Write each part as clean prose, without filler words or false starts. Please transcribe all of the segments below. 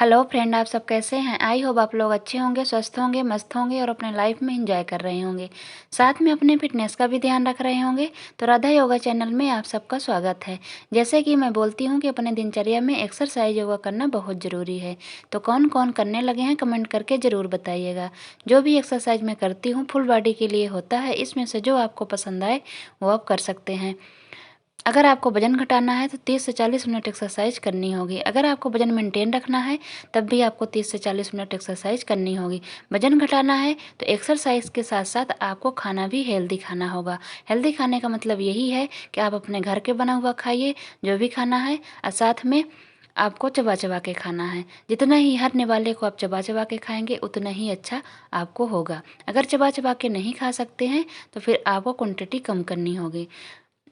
Hello friend, आप सब कैसे हैं? आई होप आप लोग अच्छे होंगे, स्वस्थ होंगे, मस्त होंगे और अपने लाइफ में एंजॉय कर रहे होंगे। साथ में अपने फिटनेस का भी ध्यान रख रहे होंगे। तो राधा योगा चैनल में आप सबका स्वागत है। जैसे कि मैं बोलती हूँ कि अपने दिनचर्या में एक्सरसाइज योगा करना बहुत ज़रूरी है। तो कौन कौन करने लगे हैं कमेंट करके ज़रूर बताइएगा। जो भी एक्सरसाइज मैं करती हूँ फुल बॉडी के लिए होता है। इसमें से जो आपको पसंद आए वो आप कर सकते हैं। अगर आपको वज़न घटाना है तो 30 से 40 मिनट एक्सरसाइज करनी होगी। अगर आपको वज़न मेंटेन रखना है तब भी आपको 30 से 40 मिनट एक्सरसाइज करनी होगी। वज़न घटाना है तो एक्सरसाइज के साथ साथ आपको खाना भी हेल्दी खाना होगा। हेल्दी खाने का मतलब यही है कि आप अपने घर के बना हुआ खाइए जो भी खाना है, और साथ में आपको चबा चबा के खाना है। जितना ही हर निवाले को आप चबा चबा के खाएंगे उतना ही अच्छा आपको होगा। अगर चबा चबा के नहीं खा सकते हैं तो फिर आपको क्वांटिटी कम करनी होगी।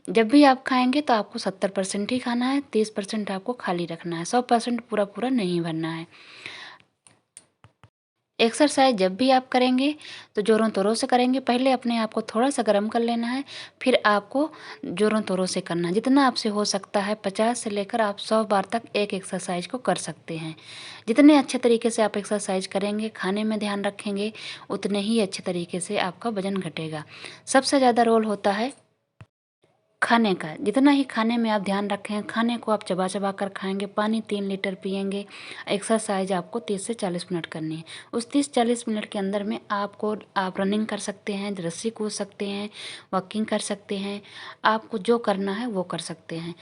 जब भी आप खाएंगे तो आपको 70% ही खाना है, 30% आपको खाली रखना है, 100% पूरा पूरा नहीं भरना है। एक्सरसाइज जब भी आप करेंगे तो ज़ोरों तोरों से करेंगे। पहले अपने आप को थोड़ा सा गर्म कर लेना है, फिर आपको ज़ोरों तोरों से करना है। जितना आपसे हो सकता है 50 से लेकर आप 100 बार तक एक एक्सरसाइज को कर सकते हैं। जितने अच्छे तरीके से आप एक्सरसाइज करेंगे, खाने में ध्यान रखेंगे, उतने ही अच्छे तरीके से आपका वजन घटेगा। सबसे ज़्यादा रोल होता है खाने का। जितना ही खाने में आप ध्यान रखें, खाने को आप चबा चबा कर खाएंगे, पानी 3 लीटर पिएंगे। एक्सरसाइज आपको 30 से 40 मिनट करनी है। उस 30-40 मिनट के अंदर में आप रनिंग कर सकते हैं, रस्सी कूद सकते हैं, वॉकिंग कर सकते हैं। आपको जो करना है वो कर सकते हैं।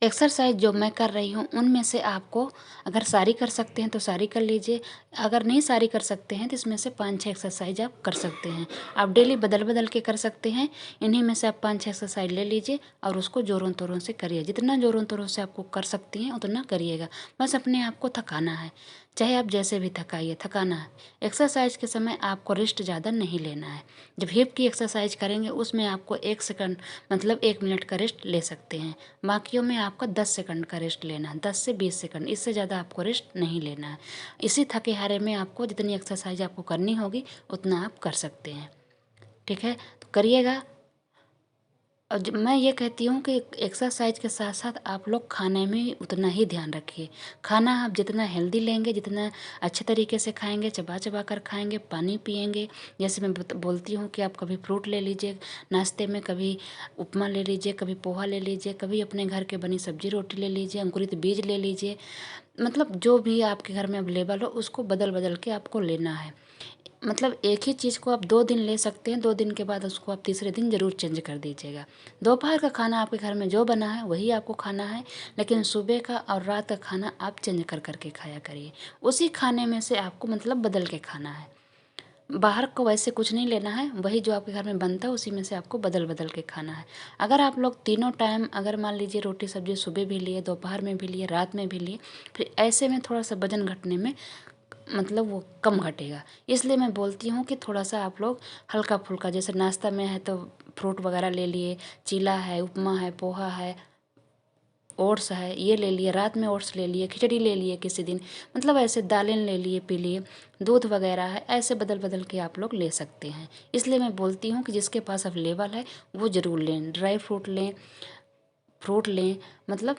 एक्सरसाइज जो मैं कर रही हूँ उनमें से आपको अगर सारी कर सकते हैं तो सारी कर लीजिए। अगर नहीं सारी कर सकते हैं तो इसमें से 5-6 एक्सरसाइज आप कर सकते हैं। आप डेली बदल बदल के कर सकते हैं। इन्हीं में से आप 5-6 एक्सरसाइज ले लीजिए और उसको ज़ोरों तोरों से करिए। जितना ज़ोरों तोरों से आपको कर सकती हैं उतना करिएगा। बस अपने आप को थकाना है, चाहे आप जैसे भी थकाइए, थकाना है। एक्सरसाइज के समय आपको रेस्ट ज़्यादा नहीं लेना है। जब हिप की एक्सरसाइज करेंगे उसमें आपको 1 सेकंड मतलब 1 मिनट का रेस्ट ले सकते हैं। बाकियों में आपका 10 सेकंड का रेस्ट लेना है, 10 से 20 सेकंड, इससे ज़्यादा आपको रेस्ट नहीं लेना है। इसी थके हारे में आपको जितनी एक्सरसाइज आपको करनी होगी उतना आप कर सकते हैं। ठीक है, तो करिएगा। और मैं ये कहती हूँ कि एक्सरसाइज के साथ साथ आप लोग खाने में उतना ही ध्यान रखिए। खाना आप जितना हेल्दी लेंगे, जितना अच्छे तरीके से खाएंगे, चबा चबा कर खाएंगे, पानी पिएंगे। जैसे मैं बोलती हूँ कि आप कभी फ्रूट ले लीजिए नाश्ते में, कभी उपमा ले लीजिए, कभी पोहा ले लीजिए, कभी अपने घर के बनी सब्जी रोटी ले लीजिए, अंकुरित बीज ले लीजिए। मतलब जो भी आपके घर में अवेलेबल हो उसको बदल बदल के आपको लेना है। मतलब एक ही चीज़ को आप 2 दिन ले सकते हैं, 2 दिन के बाद उसको आप तीसरे दिन ज़रूर चेंज कर दीजिएगा। दोपहर का खाना आपके घर में जो बना है वही आपको खाना है, लेकिन सुबह का और रात का खाना आप चेंज कर करके खाया करिए। उसी खाने में से आपको मतलब बदल के खाना है। बाहर को वैसे कुछ नहीं लेना है, वही जो आपके घर में बनता है उसी में से आपको बदल बदल के खाना है। अगर आप लोग तीनों टाइम अगर मान लीजिए रोटी सब्जी सुबह भी लिए, दोपहर में भी लिए, रात में भी लिए, फिर ऐसे में थोड़ा सा वजन घटने में मतलब वो कम घटेगा। इसलिए मैं बोलती हूँ कि थोड़ा सा आप लोग हल्का फुल्का, जैसे नाश्ता में है तो फ्रूट वगैरह ले लिए, चीला है, उपमा है, पोहा है, ओट्स है, ये ले लिए, रात में ओट्स ले लिए, खिचड़ी ले लिए किसी दिन, मतलब ऐसे दालें ले लिए, पी लिए, दूध वगैरह है, ऐसे बदल बदल के आप लोग ले सकते हैं। इसलिए मैं बोलती हूँ कि जिसके पास अवेलेबल है वो ज़रूर लें। ड्राई फ्रूट लें, फ्रूट लें, मतलब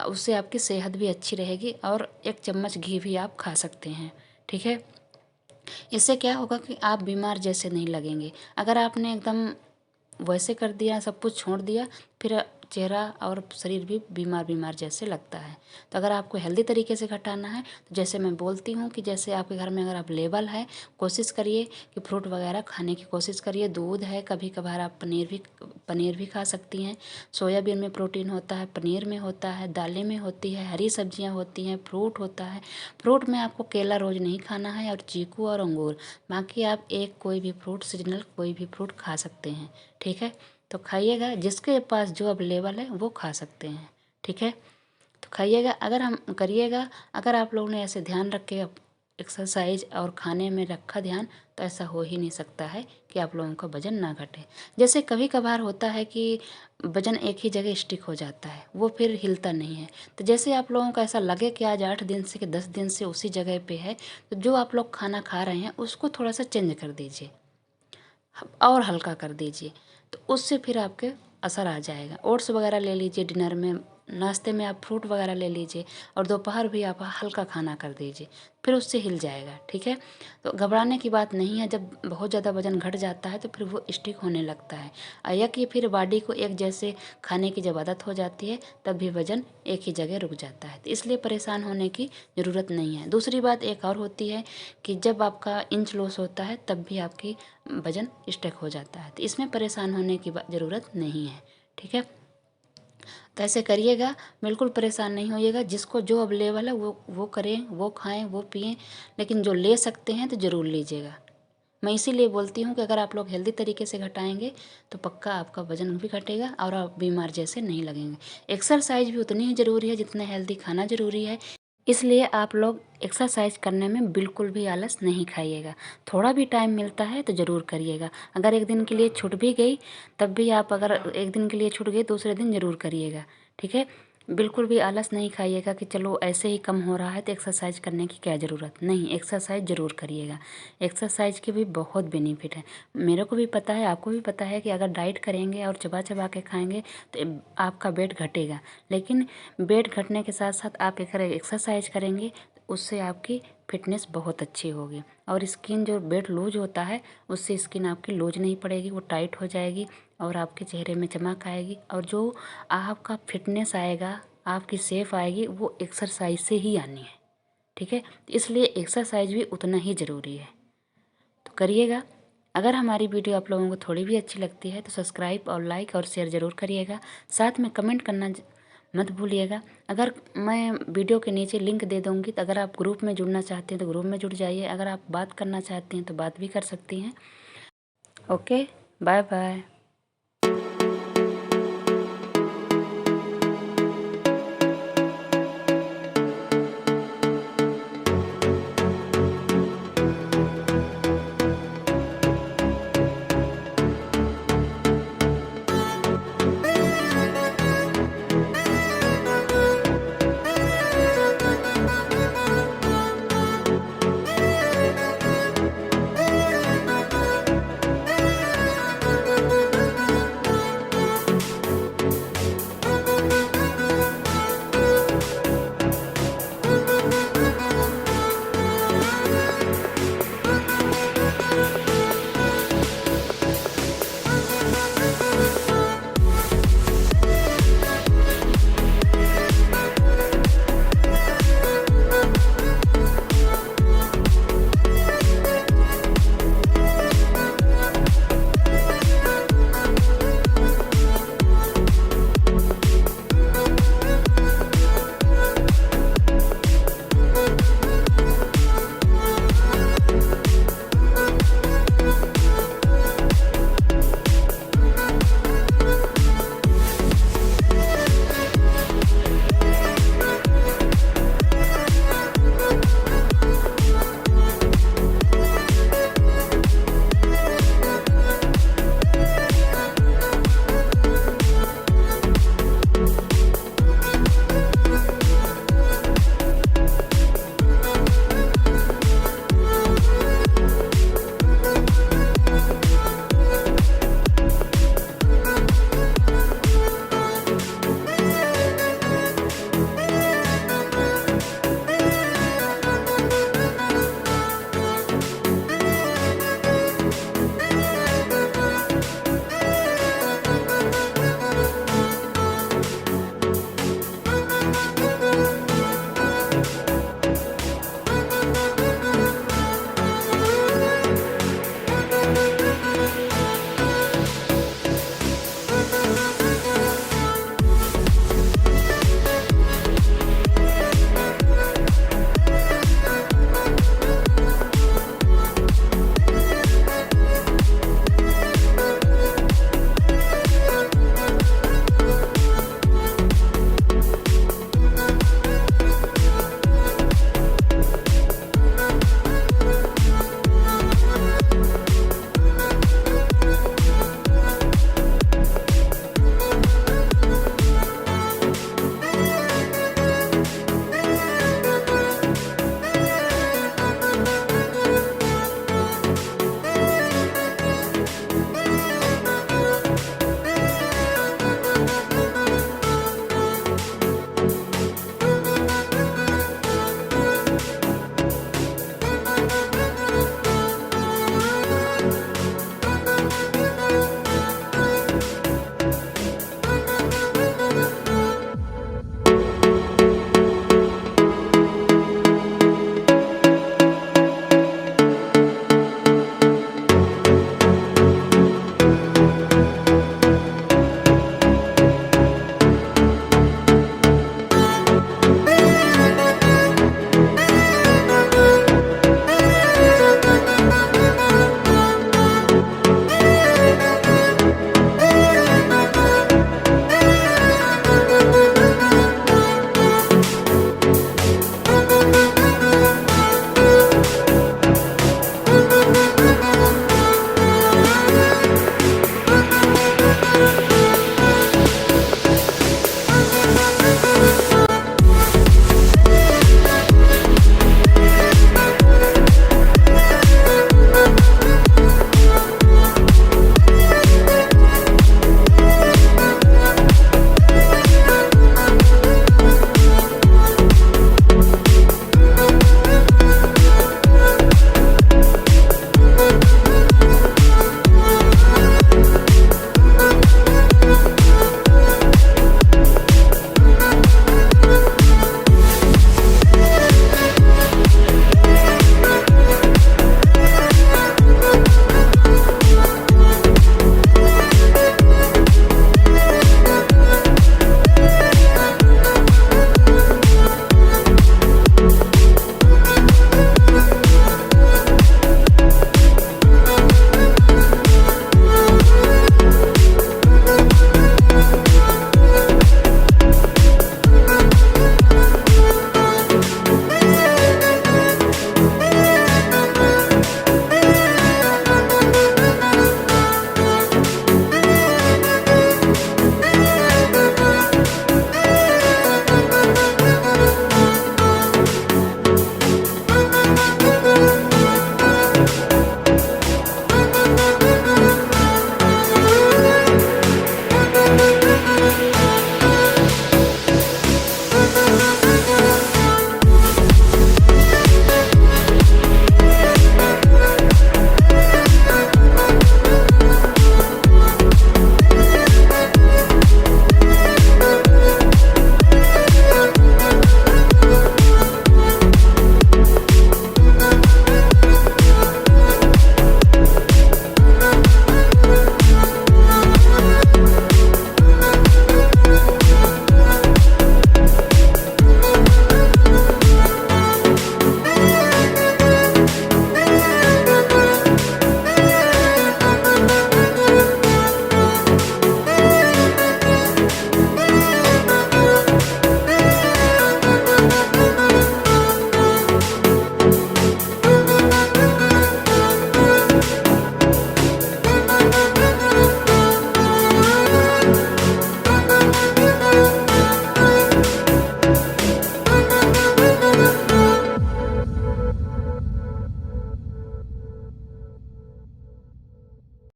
उससे आपकी सेहत भी अच्छी रहेगी और 1 चम्मच घी भी आप खा सकते हैं। ठीक है, इससे क्या होगा कि आप बीमार जैसे नहीं लगेंगे। अगर आपने एकदम वैसे कर दिया, सब कुछ छोड़ दिया, फिर चेहरा और शरीर भी बीमार बीमार जैसे लगता है। तो अगर आपको हेल्दी तरीके से घटाना है तो जैसे मैं बोलती हूँ कि जैसे आपके घर में अगर अवेलेबल है, कोशिश करिए कि फ्रूट वगैरह खाने की कोशिश करिए। दूध है, कभी कभार आप पनीर भी खा सकती हैं। सोयाबीन में प्रोटीन होता है, पनीर में होता है, दालें में होती है, हरी सब्जियाँ होती हैं, फ्रूट होता है। फ्रूट में आपको केला रोज़ नहीं खाना है और चीकू और अंगूर। बाकी आप एक कोई भी फ्रूट, सीजनल कोई भी फ्रूट खा सकते हैं। ठीक है, तो खाइएगा, जिसके पास जो अवेलेबल है वो खा सकते हैं। ठीक है, तो खाइएगा, अगर हम करिएगा। अगर आप लोगों ने ऐसे ध्यान रख के एक्सरसाइज और खाने में रखा ध्यान तो ऐसा हो ही नहीं सकता है कि आप लोगों का वज़न ना घटे। जैसे कभी कभार होता है कि वज़न एक ही जगह स्टिक हो जाता है, वो फिर हिलता नहीं है। तो जैसे आप लोगों का ऐसा लगे कि आज 8 दिन से कि 10 दिन से उसी जगह पे है, तो जो आप लोग खाना खा रहे हैं उसको थोड़ा सा चेंज कर दीजिए और हल्का कर दीजिए, तो उससे फिर आपके असर आ जाएगा। ओट्स वगैरह ले लीजिए डिनर में, नाश्ते में आप फ्रूट वगैरह ले लीजिए और दोपहर भी आप हल्का खाना कर दीजिए, फिर उससे हिल जाएगा। ठीक है, तो घबराने की बात नहीं है। जब बहुत ज़्यादा वज़न घट जाता है तो फिर वो स्टिक होने लगता है, या कि फिर बॉडी को एक जैसे खाने की जब आदत हो जाती है तब भी वज़न एक ही जगह रुक जाता है, तो इसलिए परेशान होने की ज़रूरत नहीं है। दूसरी बात एक और होती है कि जब आपका इंच लॉस होता है तब भी आपकी वज़न स्टक हो जाता है, तो इसमें परेशान होने की ज़रूरत नहीं है। ठीक है, तो ऐसे करिएगा, बिल्कुल परेशान नहीं होइएगा। जिसको जो अवेलेबल है वो करें, वो खाएं, वो पिएं, लेकिन जो ले सकते हैं तो ज़रूर लीजिएगा। मैं इसीलिए बोलती हूँ कि अगर आप लोग हेल्दी तरीके से घटाएंगे तो पक्का आपका वजन भी घटेगा और आप बीमार जैसे नहीं लगेंगे। एक्सरसाइज भी उतनी ही ज़रूरी है जितना हेल्दी खाना ज़रूरी है, इसलिए आप लोग एक्सरसाइज करने में बिल्कुल भी आलस नहीं खाइएगा। थोड़ा भी टाइम मिलता है तो ज़रूर करिएगा। अगर एक दिन के लिए छूट भी गई तब भी आप, अगर एक दिन के लिए छूट गई दूसरे दिन ज़रूर करिएगा। ठीक है, बिल्कुल भी आलस नहीं खाइएगा कि चलो ऐसे ही कम हो रहा है तो एक्सरसाइज करने की क्या ज़रूरत। नहीं, एक्सरसाइज ज़रूर करिएगा। एक्सरसाइज के भी बहुत बेनिफिट है, मेरे को भी पता है, आपको भी पता है कि अगर डाइट करेंगे और चबा चबा के खाएंगे तो आपका वेट घटेगा, लेकिन वेट घटने के साथ साथ आप अगर एक्सरसाइज करेंगे तो उससे आपकी फिटनेस बहुत अच्छी होगी। और स्किन जो वेट लूज होता है उससे स्किन आपकी लूज नहीं पड़ेगी, वो टाइट हो जाएगी और आपके चेहरे में चमक आएगी। और जो आपका फिटनेस आएगा, आपकी शेप आएगी, वो एक्सरसाइज से ही आनी है। ठीक है, इसलिए एक्सरसाइज भी उतना ही ज़रूरी है, तो करिएगा। अगर हमारी वीडियो आप लोगों को थोड़ी भी अच्छी लगती है तो सब्सक्राइब और लाइक और शेयर ज़रूर करिएगा, साथ में कमेंट करना मत भूलिएगा। अगर मैं वीडियो के नीचे लिंक दे दूँगी तो अगर आप ग्रुप में जुड़ना चाहते हैं तो ग्रुप में जुड़ जाइए, अगर आप बात करना चाहती हैं तो बात भी कर सकती हैं। Okay, bye bye.